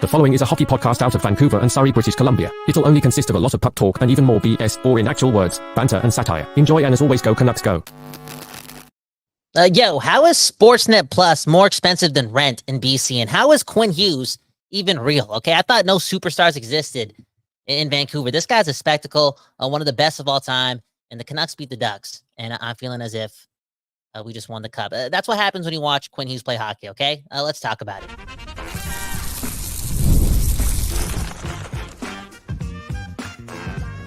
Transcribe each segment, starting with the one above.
The following is a hockey podcast out of Vancouver and Surrey, British Columbia. It'll only consist of a lot of puck talk and even more BS, or in actual words, banter and satire. Enjoy, and as always, go Canucks go. How is Sportsnet Plus more expensive than rent in BC? And how is Quinn Hughes even real? Okay, I thought no superstars existed in Vancouver. This guy's a spectacle, one of the best of all time, and the Canucks beat the Ducks. And I'm feeling as if we just won the cup. That's what happens when you watch Quinn Hughes play hockey, okay? Let's talk about it.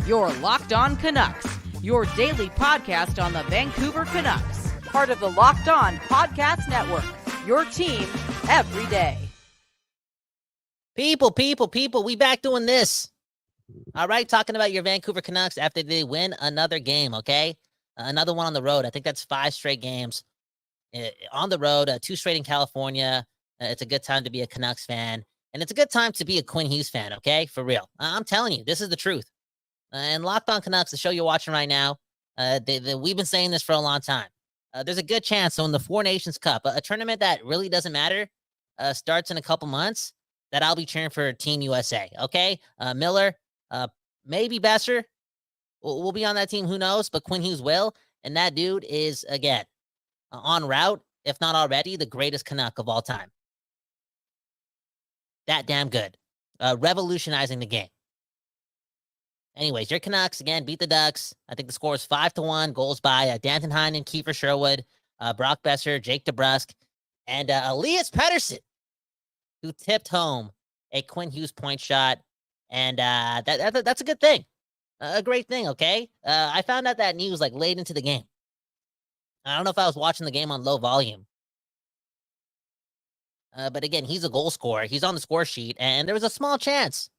You're Locked On Canucks, your daily podcast on the Vancouver Canucks, part of the Locked On Podcast Network, your team every day. People, we back doing this. All right, talking about your Vancouver Canucks after they win another game, okay? Another one on the road. I think that's 5 straight games on the road, 2 straight in California. It's a good time to be a Canucks fan, and it's a good time to be a Quinn Hughes fan, okay? For real. I'm telling you, this is the truth. And Locked On Canucks, the show you're watching right now, we've been saying this for a long time. There's a good chance, so in the Four Nations Cup, a tournament that really doesn't matter, starts in a couple months, that I'll be cheering for Team USA, okay? Miller, maybe Besser will be on that team, who knows, but Quinn Hughes will, and that dude is, again, en route, if not already, the greatest Canuck of all time. That damn good. Revolutionizing the game. Anyways, your Canucks, again, beat the Ducks. I think the score is 5-1. Goals by Danton Heinen, Kiefer Sherwood, Brock Besser, Jake DeBrusk, and Elias Pettersson, who tipped home a Quinn Hughes point shot. And that's a good thing. A great thing, okay? I found out that news, late into the game. I don't know if I was watching the game on low volume. But again, he's a goal scorer. He's on the score sheet. And there was a small chance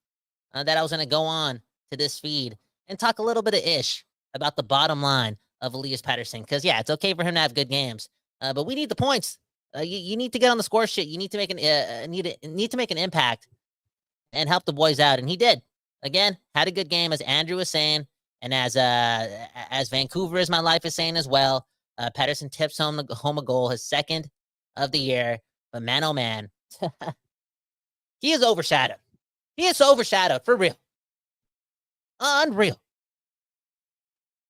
that I was going to go on to this feed and talk a little bit of ish about the bottom line of Elias Pettersson. Because, yeah, it's okay for him to have good games. But we need the points. You need to get on the score sheet. You need to make an impact and help the boys out. And he did. Again, had a good game, as Andrew was saying. And as Vancouver is my life is saying as well. Pettersson tips home a goal, his second of the year. But man, oh man, he is overshadowed. He is so overshadowed, for real. Unreal.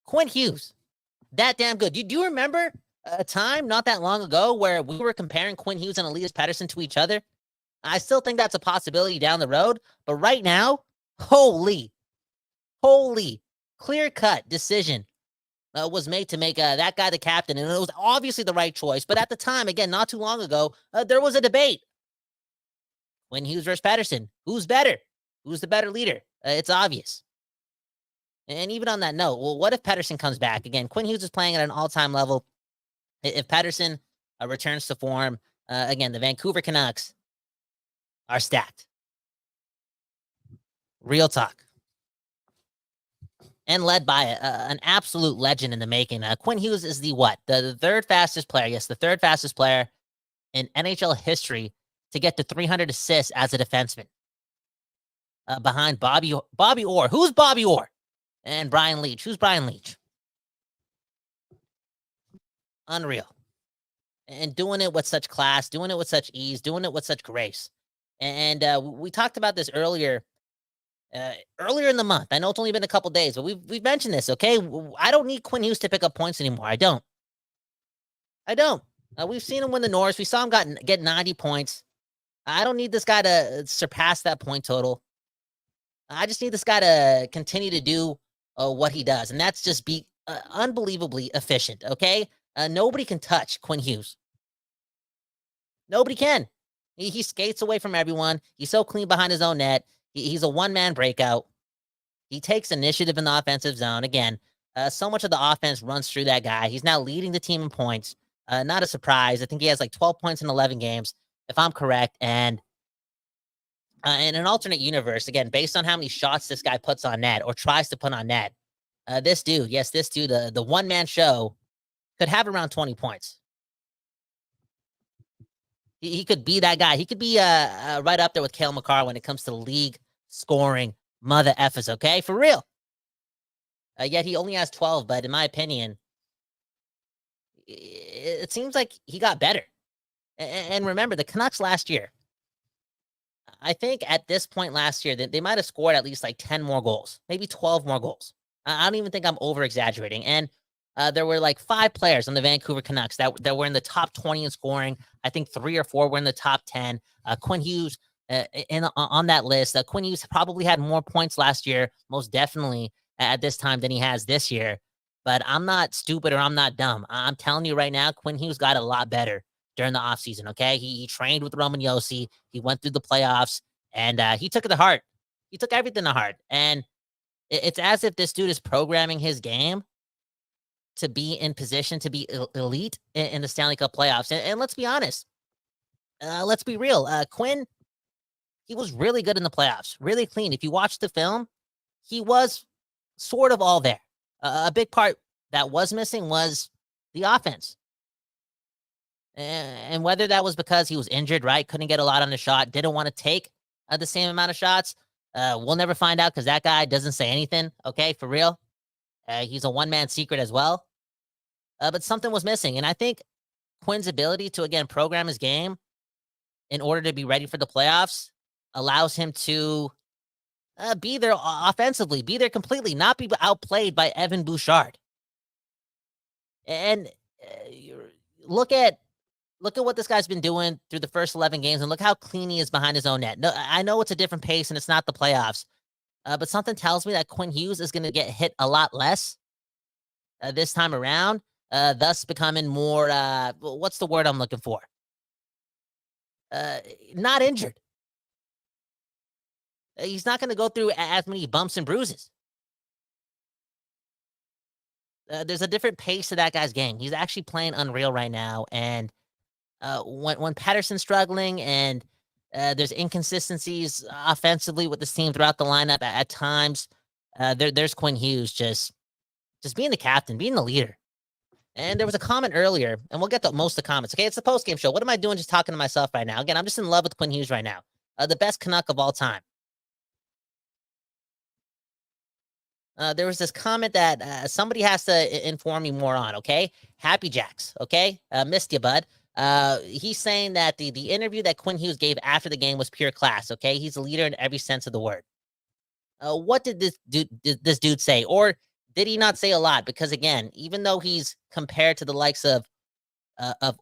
Quinn Hughes, that damn good. Do you remember a time not that long ago where we were comparing Quinn Hughes and Elias Pettersson to each other? I still think that's a possibility down the road, but right now, holy, clear-cut decision was made to make that guy the captain, and it was obviously the right choice, but at the time, again, not too long ago, there was a debate. Quinn Hughes versus Pettersson. Who's better? Who's the better leader? It's obvious. And even on that note, well, what if Pettersson comes back? Again, Quinn Hughes is playing at an all-time level. If Pettersson returns to form, again, the Vancouver Canucks are stacked. Real talk. And led by an absolute legend in the making. Quinn Hughes is the third fastest player. Yes, the third fastest player in NHL history to get to 300 assists as a defenseman. Behind Bobby Orr. Who's Bobby Orr? And Brian Leetch. Who's Brian Leetch? Unreal. And doing it with such class, doing it with such ease, doing it with such grace. And we talked about this earlier in the month. I know it's only been a couple days, but we've mentioned this, okay? I don't need Quinn Hughes to pick up points anymore. I don't. We've seen him win the Norris. We saw him get 90 points. I don't need this guy to surpass that point total. I just need this guy to continue to do what he does, and that's just be unbelievably efficient, okay? Nobody can touch Quinn Hughes. Nobody can. He skates away from everyone. He's so clean behind his own net. He's a one-man breakout. He takes initiative in the offensive zone. Again, so much of the offense runs through that guy. He's now leading the team in points. Not a surprise. I think he has 12 points in 11 games, if I'm correct. And in an alternate universe, again, based on how many shots this guy puts on net or tries to put on net, this dude, the one-man show, could have around 20 points. He could be that guy. He could be right up there with Cale Makar when it comes to league scoring mother effers, okay? For real. Yet he only has 12, but in my opinion, it seems like he got better. And remember, the Canucks last year, I think at this point last year, they might have scored at least like 10 more goals, maybe 12 more goals. I don't even think I'm over exaggerating. And there were like 5 players on the Vancouver Canucks that were in the top 20 in scoring. I think 3 or 4 were in the top 10. Quinn Hughes on that list. Quinn Hughes probably had more points last year, most definitely at this time than he has this year. But I'm not stupid or I'm not dumb. I'm telling you right now, Quinn Hughes got a lot better during the offseason, okay? He trained with Roman Yossi. He went through the playoffs, and he took it to heart. He took everything to heart. And it's as if this dude is programming his game to be in position to be elite in the Stanley Cup playoffs. And let's be honest. Let's be real. Quinn, he was really good in the playoffs, really clean. If you watch the film, he was sort of all there. A big part that was missing was the offense. And whether that was because he was injured, right? Couldn't get a lot on the shot, didn't want to take the same amount of shots. We'll never find out because that guy doesn't say anything, okay, for real. He's a one-man secret as well. But something was missing. And I think Quinn's ability to, again, program his game in order to be ready for the playoffs allows him to be there offensively, be there completely, not be outplayed by Evan Bouchard. And look at what this guy's been doing through the first 11 games, and look how clean he is behind his own net. No, I know it's a different pace and it's not the playoffs, but something tells me that Quinn Hughes is going to get hit a lot less this time around, thus becoming more, what's the word I'm looking for? Not injured. He's not going to go through as many bumps and bruises. There's a different pace to that guy's game. He's actually playing unreal right now. And when Patterson's struggling and there's inconsistencies offensively with this team throughout the lineup at times, there's Quinn Hughes just being the captain, being the leader. And there was a comment earlier, and we'll get to most of the comments. Okay, it's the post-game show. What am I doing just talking to myself right now? Again, I'm just in love with Quinn Hughes right now. The best Canuck of all time. There was this comment that somebody has to inform me more on, okay? Happy Jacks, okay? Missed you, bud. He's saying that the interview that Quinn Hughes gave after the game was pure class, okay? He's a leader in every sense of the word. What did this dude say? Or did he not say a lot? Because, again, even though he's compared to the likes of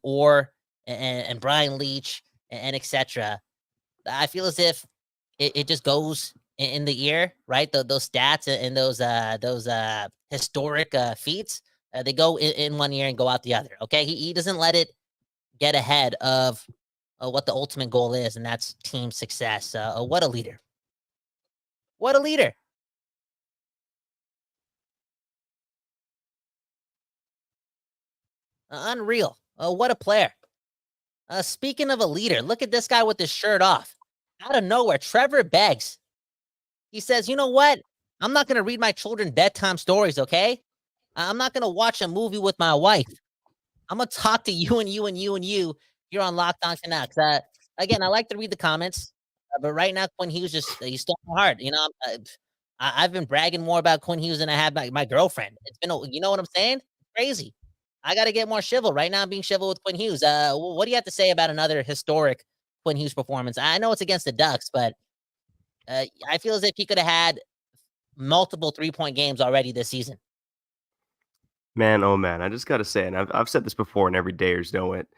Orr and Brian Leach and etc., I feel as if it just goes in the ear, right? Those stats and those historic feats, they go in one ear and go out the other. Okay, he doesn't let it get ahead of what the ultimate goal is, and that's team success. What a leader! What a leader! Unreal! What a player! Speaking of a leader, look at this guy with his shirt off, out of nowhere. Trevor Beggs. He says, you know what? I'm not going to read my children bedtime stories, okay? I'm not going to watch a movie with my wife. I'm going to talk to you and you and you and you here on Locked On Canucks. Again, I like to read the comments, but right now, Quinn Hughes he's still hard. You know, I've been bragging more about Quinn Hughes than I have my girlfriend. It's been, you know what I'm saying? Crazy. I got to get more chivalry. Right now, I'm being chivalry with Quinn Hughes. What do you have to say about another historic Quinn Hughes performance? I know it's against the Ducks, but I feel as if he could have had multiple 3-point games already this season. Man, oh man, I just got to say, and I've said this before, and every Dayers know it.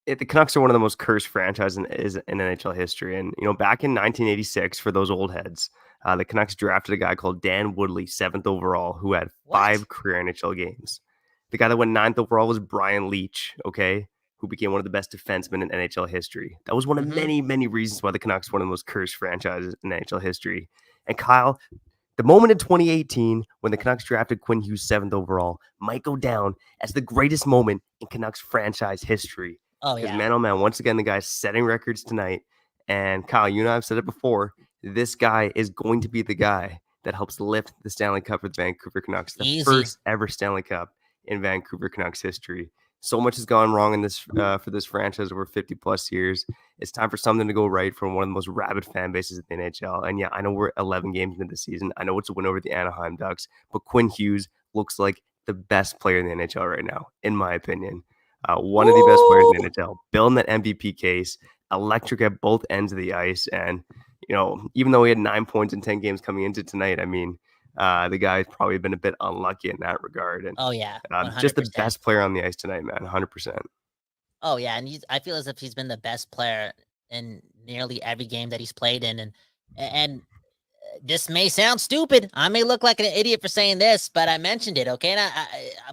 The Canucks are one of the most cursed franchises in NHL history. And, you know, back in 1986, for those old heads, the Canucks drafted a guy called Dan Woodley, 7th overall, who had 5 career NHL games. The guy that went 9th overall was Brian Leach, okay, who became one of the best defensemen in NHL history. That was one of many, many reasons why the Canucks were one of the most cursed franchises in NHL history. And Kyle, the moment in 2018 when the Canucks drafted Quinn Hughes 7th overall might go down as the greatest moment in Canucks franchise history. Oh, yeah. Because, man, oh, man, once again, the guy's setting records tonight. And, Kyle, you and I have said it before. This guy is going to be the guy that helps lift the Stanley Cup for the Vancouver Canucks. The first ever Stanley Cup in Vancouver Canucks history. So much has gone wrong in this for this franchise over 50-plus years. It's time for something to go right from one of the most rabid fan bases in the NHL. And, yeah, I know we're 11 games into the season. I know it's a win over the Anaheim Ducks. But Quinn Hughes looks like the best player in the NHL right now, in my opinion. One of the best players in the NHL, building that MVP case, electric at both ends of the ice. And, even though he had 9 points in 10 games coming into tonight, I mean, the guy's probably been a bit unlucky in that regard. And Oh yeah, just the 100%. best player on the ice tonight, man, 100%. Oh yeah, and I feel as if he's been the best player in nearly every game that he's played in, and this may sound stupid. I may look like an idiot for saying this, but I mentioned it, okay? And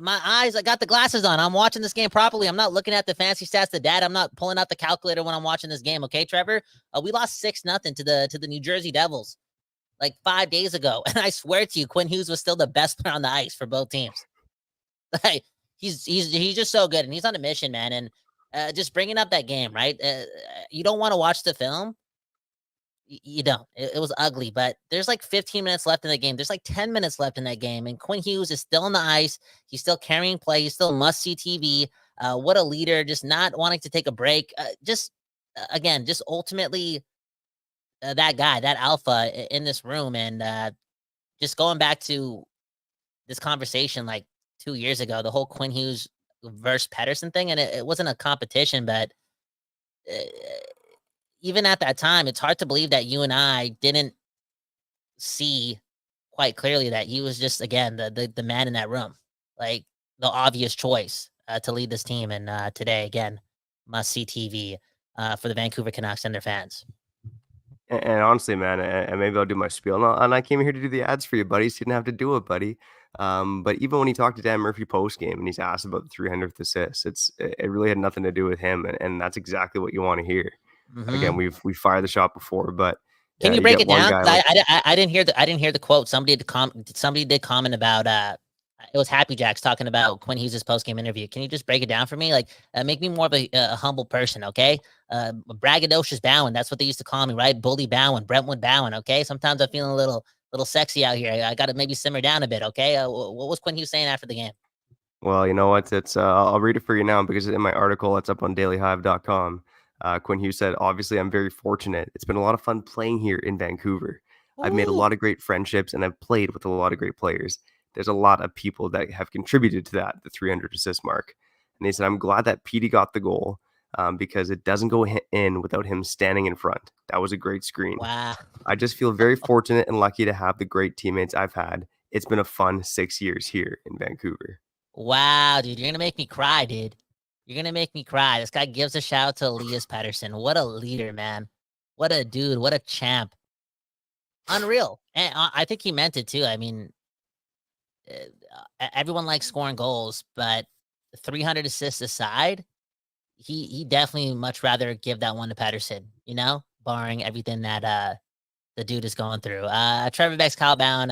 I got the glasses on. I'm watching this game properly. I'm not looking at the fancy stats, the data. I'm not pulling out the calculator when I'm watching this game, okay, Trevor? We lost 6-0 to the New Jersey Devils like 5 days ago, and I swear to you, Quinn Hughes was still the best player on the ice for both teams. Like he's just so good, and he's on a mission, man. And just bringing up that game, right? You don't want to watch the film. You don't. It was ugly, but there's like 15 minutes left in the game. There's like 10 minutes left in that game, and Quinn Hughes is still on the ice. He's still carrying play. He's still must-see TV. What a leader, just not wanting to take a break. Again, just ultimately that guy, that alpha in this room. And just going back to this conversation like 2 years ago, the whole Quinn Hughes versus Pettersson thing, and it wasn't a competition, but even at that time, it's hard to believe that you and I didn't see quite clearly that he was just, again, the man in that room, like the obvious choice to lead this team. And today, again, must-see TV for the Vancouver Canucks and their fans. And honestly, man, and maybe I'll do my spiel. And I came here to do the ads for you, buddy. So you didn't have to do it, buddy. But even when he talked to Dan Murphy post game and he's asked about the 300th assist, it really had nothing to do with him, and that's exactly what you want to hear. Mm-hmm. Again, we fired the shot before, but can you break it down? I didn't hear the quote. Somebody did comment about it was Happy Jacks talking about Quinn Hughes' post game interview. Can you just break it down for me? Like, make me more of a humble person, okay? Braggadocious Bowen, that's what they used to call me, right? Bully Bowen, Brentwood Bowen, okay? Sometimes I'm feeling a little sexy out here. I got to maybe simmer down a bit, okay? What was Quinn Hughes saying after the game? Well, you know what? It's I'll read it for you now because in my article, it's up on dailyhive.com. Quinn Hughes said, obviously, I'm very fortunate. It's been a lot of fun playing here in Vancouver. I've made a lot of great friendships and I've played with a lot of great players. There's a lot of people that have contributed to that, the 300 assist mark. And they said, I'm glad that Petey got the goal because it doesn't go in without him standing in front. That was a great screen. Wow. I just feel very fortunate and lucky to have the great teammates I've had. It's been a fun 6 years here in Vancouver. Wow, dude. You're going to make me cry, dude. You're going to make me cry. This guy gives a shout out to Elias Pettersson. What a leader, man. What a dude. What a champ. Unreal. And I think he meant it, too. I mean, everyone likes scoring goals, but 300 assists aside, he definitely much rather give that one to Pettersson, barring everything that the dude is going through. Trevor Beck's Kyle Bowen.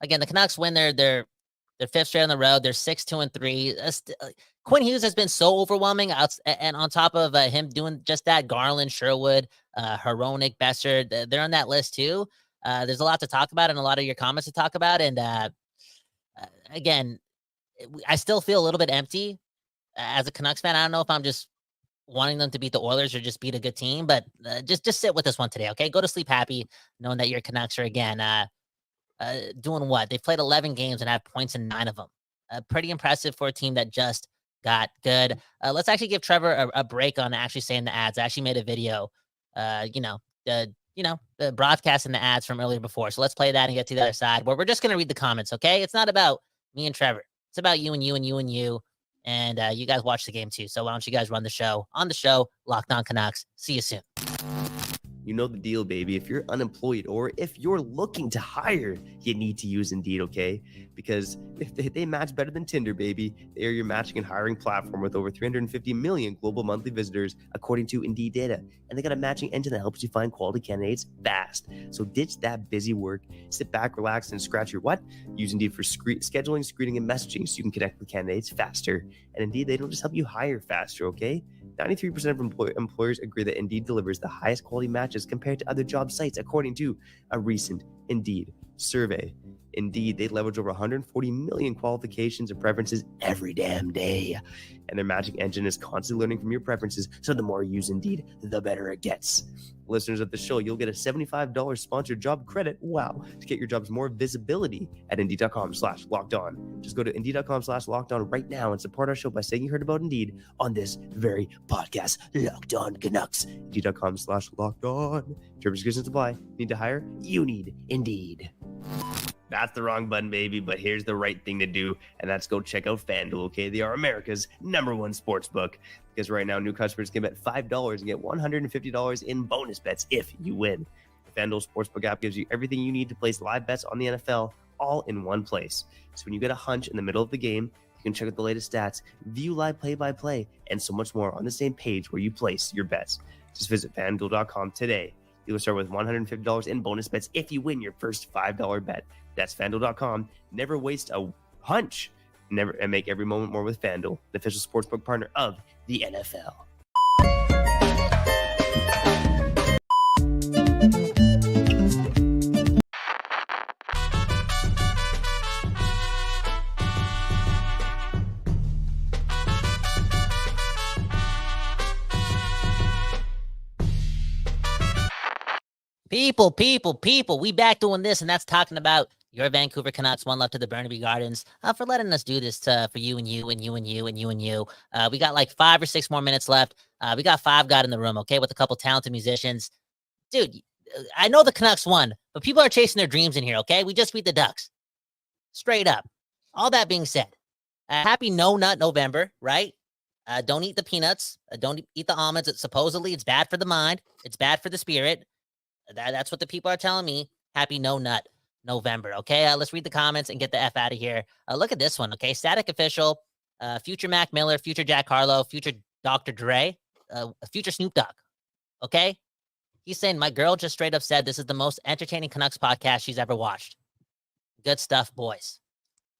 Again, the Canucks win their fifth straight on the road. They're 6-2-3. Quinn Hughes has been so overwhelming. And on top of him doing just that, Garland, Sherwood, Hronek, Besser, they're on that list too. There's a lot to talk about and a lot of your comments to talk about. And again, I still feel a little bit empty as a Canucks fan. I don't know if I'm just wanting them to beat the Oilers or just beat a good team, but just sit with this one today, okay? Go to sleep happy, knowing that your Canucks are again doing what? They've played 11 games and have points in 9 of them. Pretty impressive for a team that just got good. Let's actually give Trevor a break on actually saying the ads. I actually made a video, the broadcast and the ads from earlier before. So let's play that and get to the other side where we're just going to read the comments, okay? It's not about me and Trevor. It's about you and you and you and you. And you guys watch the game too. So why don't you guys run the show? On the show, Locked On Canucks. See you soon. You know the deal, baby. If you're unemployed or if you're looking to hire, you need to use Indeed, okay? Because if they match better than Tinder, baby. They are your matching and hiring platform with over 350 million global monthly visitors, according to Indeed data. And they got a matching engine that helps you find quality candidates fast. So ditch that busy work. Sit back, relax, and scratch your what? Use Indeed for scheduling, screening, and messaging so you can connect with candidates faster. And Indeed, they don't just help you hire faster, okay? 93% of employers agree that Indeed delivers the highest quality matches compared to other job sites, according to a recent Indeed survey. Indeed, they leverage over 140 million qualifications and preferences every damn day. And their magic engine is constantly learning from your preferences, so the more you use Indeed, the better it gets. Listeners of the show, you'll get a $75 sponsored job credit, to get your jobs more visibility at Indeed.com/locked-on. Just go to Indeed.com/locked-on right now and support our show by saying you heard about Indeed on this very podcast. Locked On Canucks. Indeed.com/locked-on. Terms and conditions apply. Need to hire? You need Indeed. That's the wrong button, baby, but here's the right thing to do, and that's go check out FanDuel, okay? They are America's #1 sports book, because right now new customers can bet $5 and get $150 in bonus bets if you win. The FanDuel Sportsbook app gives you everything you need to place live bets on the NFL all in one place. So when you get a hunch in the middle of the game, you can check out the latest stats, view live play-by-play, and so much more on the same page where you place your bets. Just visit FanDuel.com today. You will start with $150 in bonus bets if you win your first $5 bet. That's FanDuel.com. Never waste a hunch. And make every moment more with FanDuel, the official sportsbook partner of the NFL. People, we back doing this, and that's talking about your Vancouver Canucks. One love to the Burnaby Gardens for letting us do this for you and you and you and you and you and you. We got like 5 or 6 more minutes left. We got 5 God in the room, okay, with a couple talented musicians. Dude, I know the Canucks won, but people are chasing their dreams in here, okay? We just beat the Ducks. Straight up. All that being said, happy No Nut November, right? Don't eat the peanuts. Don't eat the almonds. Supposedly, it's bad for the mind. It's bad for the spirit. That's what the people are telling me. Happy No Nut November. Okay, let's read the comments and get the F out of here. Look at this one. Okay, Static Official, future Mac Miller, future Jack Harlow, future Dr. Dre, future Snoop Dogg. Okay, he's saying my girl just straight up said this is the most entertaining Canucks podcast she's ever watched. Good stuff, boys.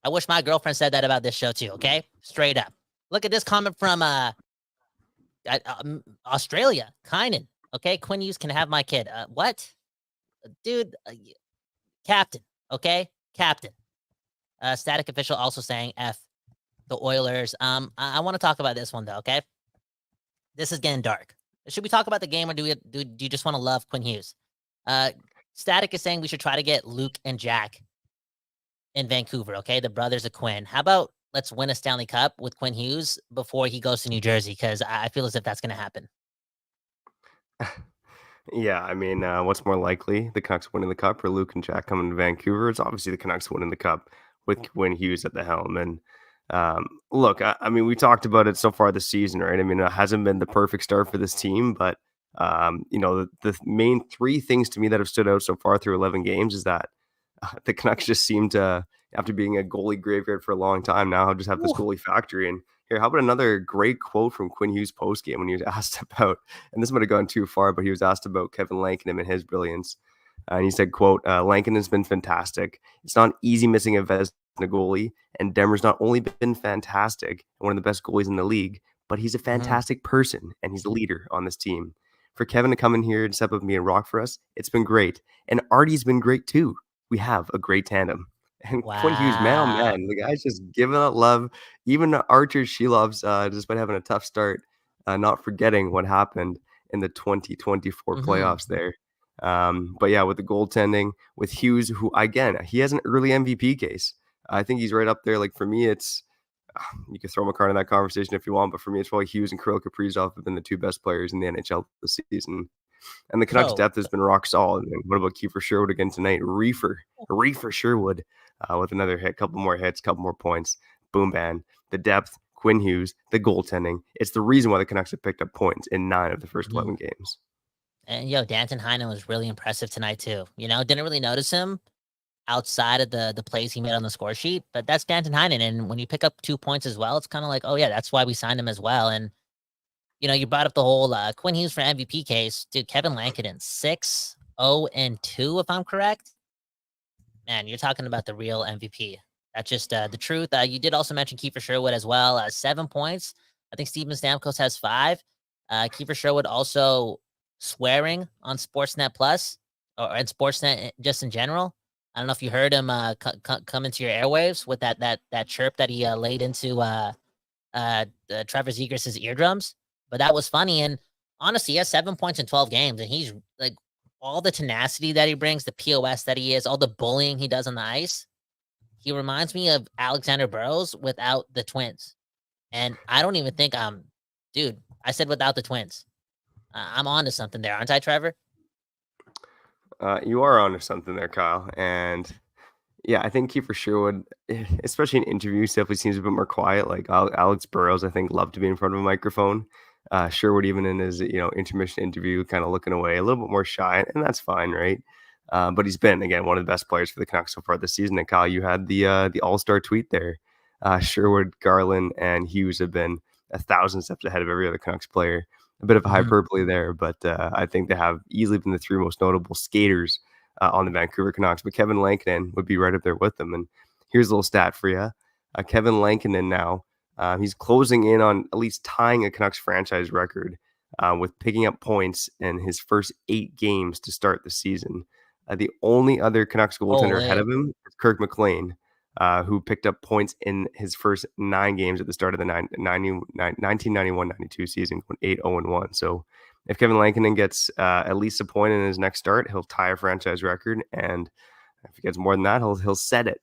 I wish my girlfriend said that about this show too. Okay, straight up. Look at this comment from Australia, Kynan. Okay, Quinn Hughes can have my kid. What? Dude, captain, okay? Captain. Static Official also saying F the Oilers. I want to talk about this one, though, okay? This is getting dark. Should we talk about the game, or do you just want to love Quinn Hughes? Static is saying we should try to get Luke and Jack in Vancouver, okay? The brothers of Quinn. How about let's win a Stanley Cup with Quinn Hughes before he goes to New Jersey? Because I feel as if that's going to happen. Yeah, I mean, what's more likely, the Canucks winning the Cup or Luke and Jack coming to Vancouver? It's obviously the Canucks winning the Cup with Quinn Hughes at the helm. And look, I mean, we talked about it so far this season, right? I mean, it hasn't been the perfect start for this team, but the main 3 things to me that have stood out so far through 11 games is that the Canucks just seem to, after being a goalie graveyard for a long time now, just have this goalie factory. And here, how about another great quote from Quinn Hughes postgame when he was asked about, and this might have gone too far, but he was asked about Kevin Lankinen and his brilliance. And he said, quote, Lankinen's been fantastic. It's not easy missing a Vezina goalie, and Demmer's not only been fantastic and one of the best goalies in the league, but he's a fantastic person, and he's a leader on this team. For Kevin to come in here and step up and be a rock for us, it's been great. And Artie's been great too. We have a great tandem. And Wow. Quinn Hughes, man, oh man, the guy's just giving out love. Even Archer Shelov's, despite having a tough start, not forgetting what happened in the 2024 playoffs there. But yeah, with the goaltending, with Hughes, who again, he has an early MVP case. I think he's right up there. Like for me, it's you can throw McCartan in that conversation if you want, but for me, it's probably Hughes and Kirill Kaprizov have been the 2 best players in the NHL this season. And the Canucks' depth has been rock solid. And what about Kiefer Sherwood again tonight? Reefer Sherwood with another hit, couple more hits, couple more points. Boom, bang. The depth, Quinn Hughes, the goaltending. It's the reason why the Canucks have picked up points in 9 of the first 11 games. And, Danton Heinen was really impressive tonight, too. Didn't really notice him outside of the plays he made on the score sheet, but that's Danton Heinen. And when you pick up 2 points as well, it's kind of like, oh, yeah, that's why we signed him as well. And, you brought up the whole Quinn Hughes for MVP case. Dude, Kevin Lankinen, 6-0-2, if I'm correct. Man, you're talking about the real MVP. That's just the truth. You did also mention Kiefer Sherwood as well. 7 points. I think Steven Stamkos has 5. Kiefer Sherwood also swearing on Sportsnet Plus and Sportsnet just in general. I don't know if you heard him come into your airwaves with that chirp that he laid into Trevor Zegras' eardrums, but that was funny. And honestly, he has 7 points in 12 games, and he's like all the tenacity that he brings, the POS that he is, all the bullying he does on the ice. He reminds me of Alexander Burrows without the twins. And I don't even think dude, I said without the twins. I'm on to something there, aren't I, Trevor? You are onto something there, Kyle. And yeah, I think Kiefer Sherwood, especially in interviews, definitely seems a bit more quiet. Like Alex Burrows, I think, loved to be in front of a microphone. Sherwood, even in his intermission interview, kind of looking away, a little bit more shy, and that's fine, right? But he's been again one of the best players for the Canucks so far this season. And Kyle, you had the All-Star tweet there. Sherwood, Garland, and Hughes have been 1,000 steps ahead of every other Canucks player. A bit of a hyperbole there, but I think they have easily been the three most notable skaters on the Vancouver Canucks. But Kevin Lankinen would be right up there with them. And here's a little stat for you. Kevin Lankinen now, he's closing in on at least tying a Canucks franchise record with picking up points in his first 8 games to start the season. The only other Canucks goaltender ahead of him is Kirk McLean, who picked up points in his first 9 games at the start of the 1991-92 season, 8-0-1. So if Kevin Lankinen gets at least a point in his next start, he'll tie a franchise record. And if he gets more than that, he'll set it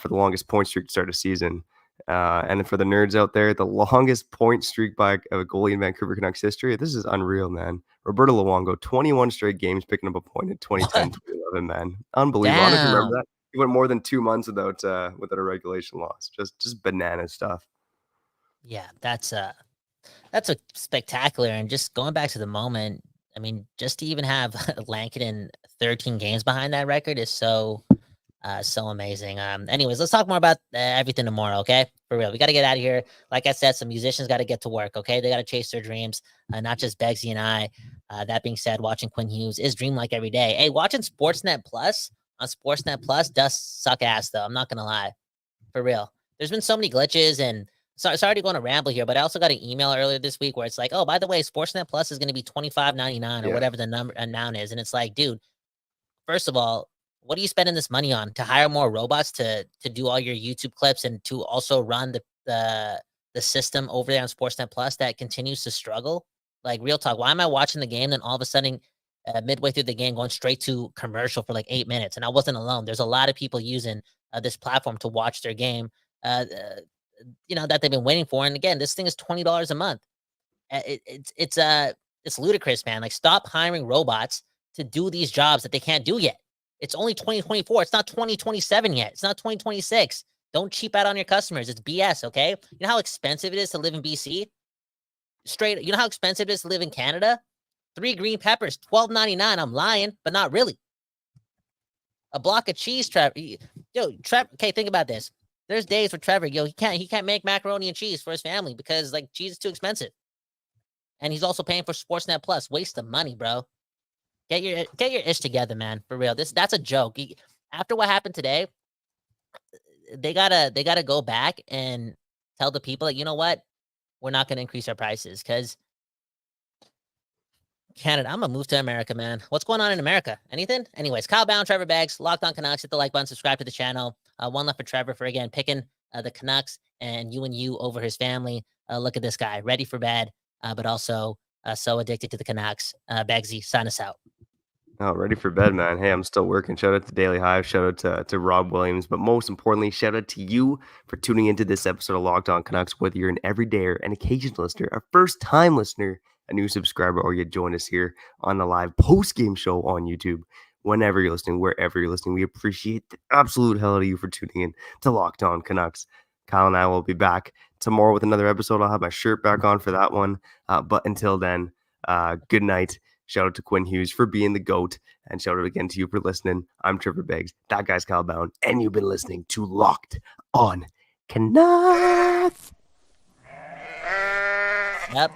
for the longest point streak to start a season. And for the nerds out there, the longest point streak by a goalie in Vancouver Canucks history, this is unreal, man. Roberto Luongo, 21 straight games picking up a point in 2010-2011, man. Unbelievable. I don't know if you remember that. He went more than 2 months without a regulation loss. Just banana stuff. Yeah, that's a spectacular. And just going back to the moment, I mean, just to even have Lankinen 13 games behind that record is so amazing. Anyways, let's talk more about everything tomorrow, okay? For real, we got to get out of here. Like I said, some musicians got to get to work, okay? They got to chase their dreams, not just Beggsy and I. That being said, watching Quinn Hughes is dream like every day. Hey, watching Sportsnet Plus on Sportsnet Plus does suck ass, though. I'm not going to lie. For real. There's been so many glitches, and sorry to go on a ramble here, but I also got an email earlier this week where it's like, oh, by the way, Sportsnet Plus is going to be $25.99 or whatever the noun is. And it's like, dude, first of all, what are you spending this money on? To hire more robots to do all your YouTube clips and to also run the system over there on Sportsnet Plus that continues to struggle? Like, real talk, why am I watching the game, then all of a sudden midway through the game going straight to commercial for like 8 minutes? And I wasn't alone. There's a lot of people using this platform to watch their game, that they've been waiting for. And again, this thing is $20 a month. It's ludicrous, man. Like, stop hiring robots to do these jobs that they can't do yet. It's only 2024. It's not 2027 yet. It's not 2026. Don't cheap out on your customers. It's BS, okay? You know how expensive it is to live in BC? You know how expensive it is to live in Canada? 3 green peppers, $12.99. I'm lying, but not really. A block of cheese, Trevor. Trevor. Okay, think about this. There's days for Trevor, he can't make macaroni and cheese for his family because like cheese is too expensive, and he's also paying for Sportsnet Plus. Waste of money, bro. Get your ish together, man. For real, that's a joke. After what happened today, they gotta go back and tell the people that, you know what, we're not gonna increase our prices because Canada, I'm gonna move to America, man. What's going on in America? Anything? Anyways, Kyle Bound, Trevor Beggs, Locked On Canucks. Hit the like button, subscribe to the channel. One left for Trevor for again picking the Canucks and you over his family. Look at this guy, ready for bed, but also so addicted to the Canucks. Beggsy, sign us out. Oh, ready for bed, man. Hey, I'm still working. Shout out to Daily Hive. Shout out to Rob Williams. But most importantly, shout out to you for tuning into this episode of Locked On Canucks. Whether you're an everydayer, an occasional listener, a first-time listener, a new subscriber, or you join us here on the live post-game show on YouTube. Whenever you're listening, wherever you're listening, we appreciate the absolute hell out of you for tuning in to Locked On Canucks. Kyle and I will be back tomorrow with another episode. I'll have my shirt back on for that one. But until then, good night. Shout out to Quinn Hughes for being the GOAT. And shout out again to you for listening. I'm Trevor Beggs. That guy's Kyle Bound. And you've been listening to Locked On Canucks. Yep.